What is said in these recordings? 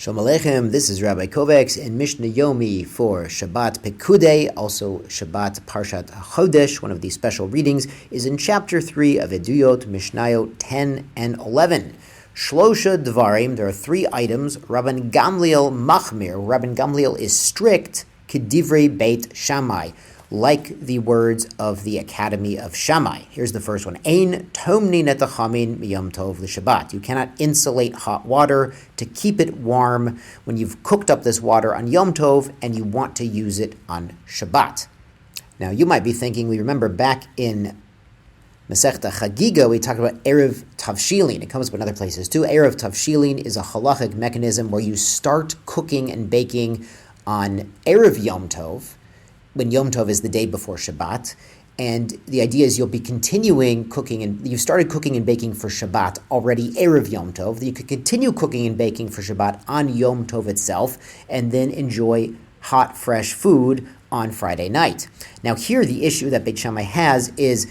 Shalom Aleichem, this is Rabbi Kovacs in Mishnah Yomi for Shabbat Pekudei, also Shabbat Parshat HaChodesh. One of these special readings is in chapter 3 of Eduyot, Mishnayot 10 and 11. Shlosha Dvarim, there are three items. Rabban Gamliel Machmir, Rabban Gamliel is strict, Kedivrei Beit Shammai, like the words of the Academy of Shammai. Here's the first one. Ein tomnin et hachamin miyom tov l'Shabbat. You cannot insulate hot water to keep it warm when you've cooked up this water on Yom Tov and you want to use it on Shabbat. Now, you might be thinking, we remember back in Masechta Chagiga, we talked about Erev Tavshilin. It comes up in other places too. Erev Tavshilin is a halachic mechanism where you start cooking and baking on Erev Yom Tov, when Yom Tov is the day before Shabbat, and the idea is you'll be continuing cooking, and you started cooking and baking for Shabbat already Erev Yom Tov, that you could continue cooking and baking for Shabbat on Yom Tov itself, and then enjoy hot, fresh food on Friday night. Now here the issue that Beit Shammai has is,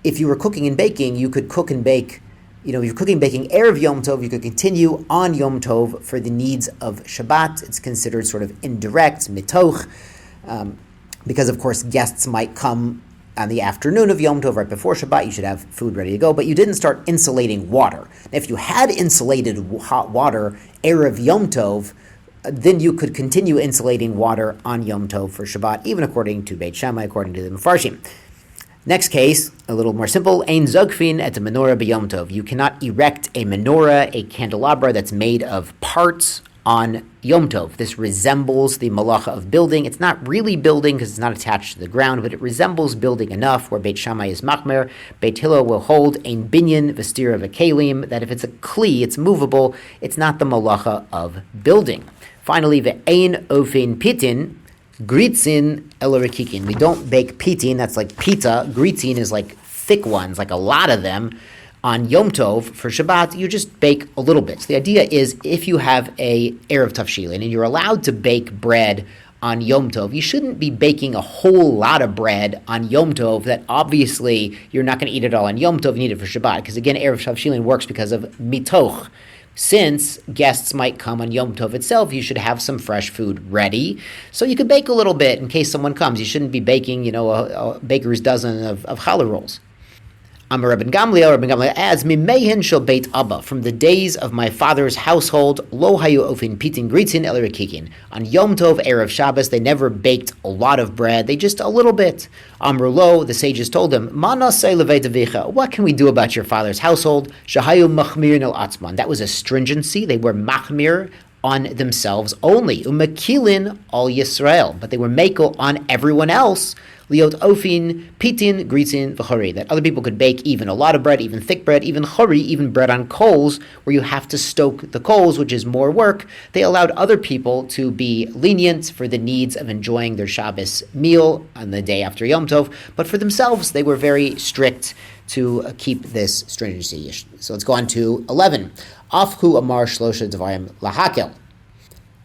if you were cooking and baking, you could cook and bake, if you're cooking and baking Erev Yom Tov, you could continue on Yom Tov for the needs of Shabbat. It's considered sort of indirect, mitoch, because, of course, guests might come on the afternoon of Yom Tov right before Shabbat. You should have food ready to go, but you didn't start insulating water. If you had insulated hot water Erev Yom Tov, then you could continue insulating water on Yom Tov for Shabbat, even according to Beit Shammai, according to the Mefarshim. Next case, a little more simple. Ein zogfin et a menorah b'Yom Tov. You cannot erect a menorah, a candelabra that's made of parts on Yom Tov. This resembles the malacha of building. It's not really building because it's not attached to the ground, but it resembles building enough where Beit Shammai is machmer. Beit Hillel will hold ein binyan v'stira v'kelim, that if it's a kli, it's movable, it's not the malacha of building. Finally, ve'ein ofin pitin, gritzin elorikikin. We don't bake pitin, that's like pita. Gritzin is like thick ones, like a lot of them. On Yom Tov, for Shabbat, you just bake a little bit. So the idea is, if you have a Erev Tavshilin and you're allowed to bake bread on Yom Tov, you shouldn't be baking a whole lot of bread on Yom Tov that obviously you're not going to eat it all on Yom Tov, you need it for Shabbat. Because again, Erev Tavshilin works because of mitoch. Since guests might come on Yom Tov itself, you should have some fresh food ready. So you could bake a little bit in case someone comes. You shouldn't be baking, a baker's dozen of challah rolls. Amar Rabban Gamliel adds, Mimeihin shel Beit Abba, from the days of my father's household, lo hayu ofin pitin gritzin elerikikin. On Yom Tov, Erev Shabbos, they never baked a lot of bread, they just a little bit. Amru lo, the sages told him, Ma nasei leveit avicha, what can we do about your father's household? Shahayu machmirin el atzman. That was a stringency, they were machmir on themselves only. Umakilin al Yisrael, but they were makel on everyone else. Liot ofin, pitin, gritzin, v'chori, that other people could bake even a lot of bread, even thick bread, even chori, even bread on coals, where you have to stoke the coals, which is more work. They allowed other people to be lenient for the needs of enjoying their Shabbos meal on the day after Yom Tov, but for themselves, they were very strict to keep this stringency. So let's go on to 11. Afhu amar shlosha dvarim lahakel.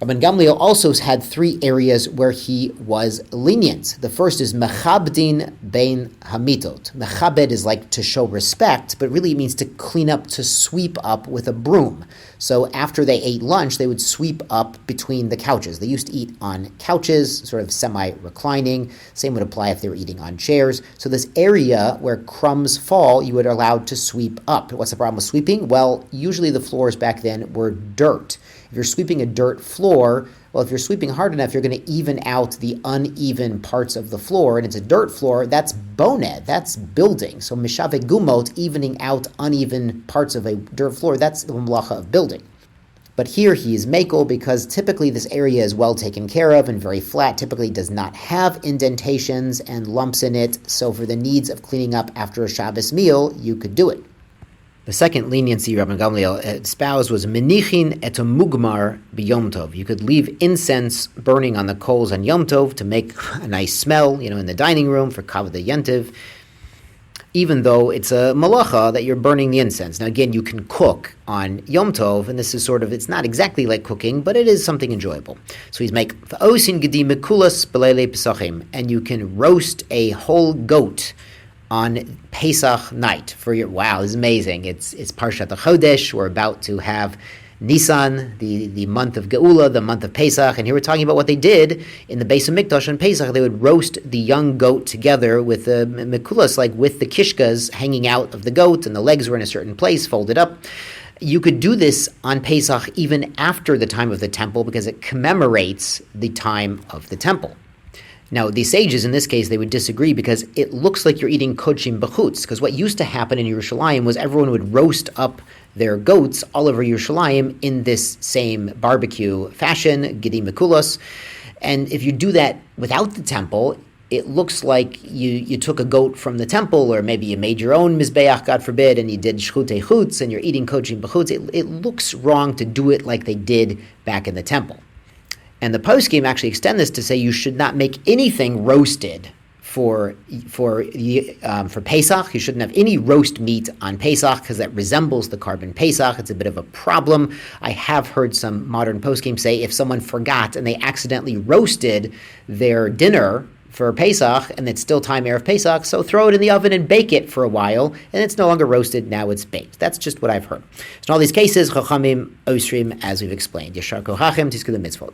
Rabban Gamliel also had three areas where he was lenient. The first is mechabdin bein hamitot. Mechabed is like to show respect, but really it means to clean up, to sweep up with a broom. So after they ate lunch, they would sweep up between the couches. They used to eat on couches, sort of semi-reclining. Same would apply if they were eating on chairs. So this area where crumbs fall, you would allow to sweep up. What's the problem with sweeping? Well, usually the floors back then were dirt. If you're sweeping a dirt floor, well, if you're sweeping hard enough, you're going to even out the uneven parts of the floor, and it's a dirt floor, that's boned, that's building. So mishave gumot, evening out uneven parts of a dirt floor, that's the malacha of building. But here he is makel because typically this area is well taken care of and very flat, typically does not have indentations and lumps in it, so for the needs of cleaning up after a Shabbos meal, you could do it. The second leniency Rabban Gamliel espoused was menichin et mugmar b'Yom Tov. You could leave incense burning on the coals on Yom Tov to make a nice smell, in the dining room for kavod yentiv, even though it's a malacha that you're burning the incense. Now again, you can cook on Yom Tov, and this is it's not exactly like cooking, but it is something enjoyable. So he's make v'osin gedi mekulas b'leilei pesachim, and you can roast a whole goat on Pesach night for your, wow, this is amazing. It's Parshat HaChodesh. We're about to have Nisan, the month of Geula, the month of Pesach, and here we're talking about what they did in the base of Mikdash on Pesach. They would roast the young goat together with the mekulas, like with the kishkas hanging out of the goat, and the legs were in a certain place, folded up. You could do this on Pesach even after the time of the temple because it commemorates the time of the temple. Now, the sages in this case, they would disagree because it looks like you're eating kochim b'chutz, because what used to happen in Yerushalayim was everyone would roast up their goats all over Yerushalayim in this same barbecue fashion, gidi mekulos. And if you do that without the temple, it looks like you took a goat from the temple, or maybe you made your own mizbeach, God forbid, and you did shchutei chutz, and you're eating kochim b'chutz. It looks wrong to do it like they did back in the temple. And the poskim actually extend this to say you should not make anything roasted for Pesach. You shouldn't have any roast meat on Pesach because that resembles the carbon Pesach. It's a bit of a problem. I have heard some modern poskim say if someone forgot and they accidentally roasted their dinner for Pesach, and it's still time Erev Pesach, so throw it in the oven and bake it for a while, and it's no longer roasted, now it's baked. That's just what I've heard. So in all these cases, Chachamim Osrim, as we've explained. Yashar Kochachem, Tisku the Mitzvot.